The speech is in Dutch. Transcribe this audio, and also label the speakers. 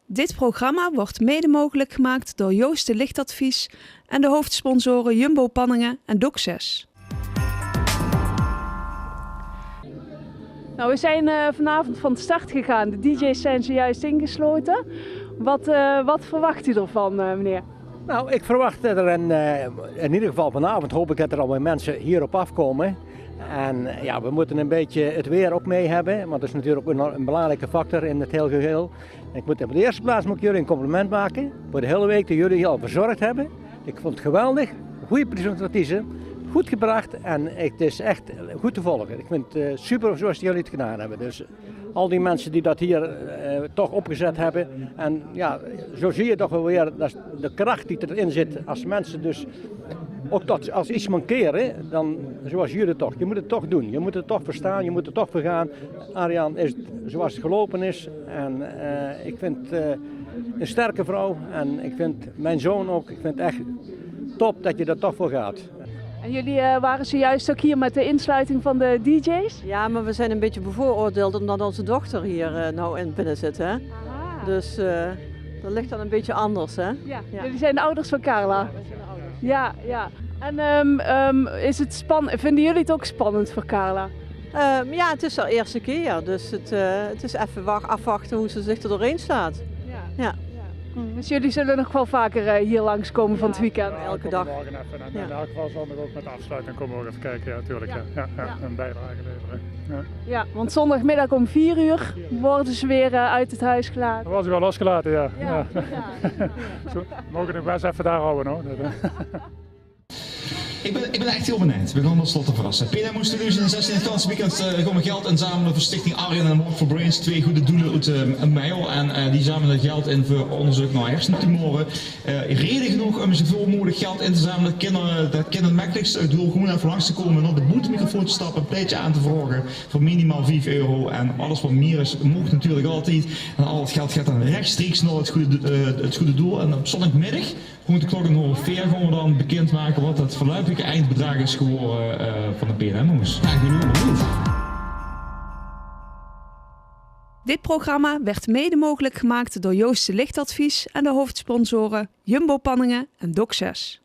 Speaker 1: Dit programma wordt mede mogelijk gemaakt door Joost de Lichtadvies en de hoofdsponsoren Jumbo Panningen en Doc6. Nou, we zijn vanavond van de start gegaan. De DJ's zijn zojuist ingesloten. Wat verwacht u ervan, meneer?
Speaker 2: Nou, ik verwacht dat er in ieder geval vanavond hoop ik dat er al wat mensen hierop afkomen. En ja, we moeten een beetje het weer ook mee hebben, want dat is natuurlijk ook een belangrijke factor in het hele geheel. Op de eerste plaats moet ik jullie een compliment maken voor de hele week dat jullie hier al verzorgd hebben. Ik vond het geweldig, goede presentatie, goed gebracht en het is echt goed te volgen. Ik vind het super zoals jullie het gedaan hebben. Dus al die mensen die dat hier toch opgezet hebben. En ja, zo zie je toch wel weer dat de kracht die erin zit als mensen dus ook dat als iets mankeren, dan zoals jullie toch. Je moet het toch doen, je moet het toch verstaan, je moet het toch vergaan. Ariaan is zoals het gelopen is en ik vind een sterke vrouw en ik vind mijn zoon ook, ik vind het echt top dat je er toch voor gaat.
Speaker 1: En jullie waren zojuist ook hier met de insluiting van de DJ's?
Speaker 3: Ja, maar we zijn een beetje bevooroordeeld omdat onze dochter hier nou in binnen zit. Hè? Dus dat ligt dan een beetje anders. Hè?
Speaker 1: Ja. Jullie zijn de ouders van Carla?
Speaker 3: Ja, wij zijn de ouders.
Speaker 1: Ja. En is het vinden jullie het ook spannend voor Carla?
Speaker 3: Ja, het is haar eerste keer, dus het is even afwachten hoe ze zich er doorheen slaat. Ja.
Speaker 1: Dus jullie zullen nog wel vaker hier langskomen van het weekend?
Speaker 3: Ja, elke dag.
Speaker 4: Morgen even. En in elk geval zondag ook met de afsluiting komen we ook even kijken. Ja, natuurlijk. Ja. Een bijdrage leveren.
Speaker 1: Ja, want zondagmiddag om 4 uur worden ze weer uit het huis gelaten.
Speaker 4: Dan was u wel losgelaten, ja. Zo, we mogen nog best even daar houden, hoor.
Speaker 5: Ik ben echt heel benieuwd. We gaan ons slot te verrassen. PNM moest in het 16e weekend gewoon geld inzamelen voor Stichting Arjen en Walk for Brains. 2 goede doelen uit Meijel. En die zamelen geld in voor onderzoek naar hersentumoren. Reden genoeg om zoveel mogelijk geld in te zamelen. Dat kinderen het makkelijkst door gewoon even langs te komen en op de boetemicrofoon te stappen, een pleitje aan te vragen voor minimaal €5. En alles wat meer is, mocht natuurlijk altijd. En al het geld gaat dan rechtstreeks naar het goede doel. En op zondagmiddag, rond de klok ongeveer, gaan we dan bekendmaken wat het voorlopige eindbedrag is geworden van de PNM-moes. Ja, ik ben heel benieuwd.
Speaker 1: Dit programma werd mede mogelijk gemaakt door Joost de Lichtadvies en de hoofdsponsoren Jumbo Panningen en Doc6.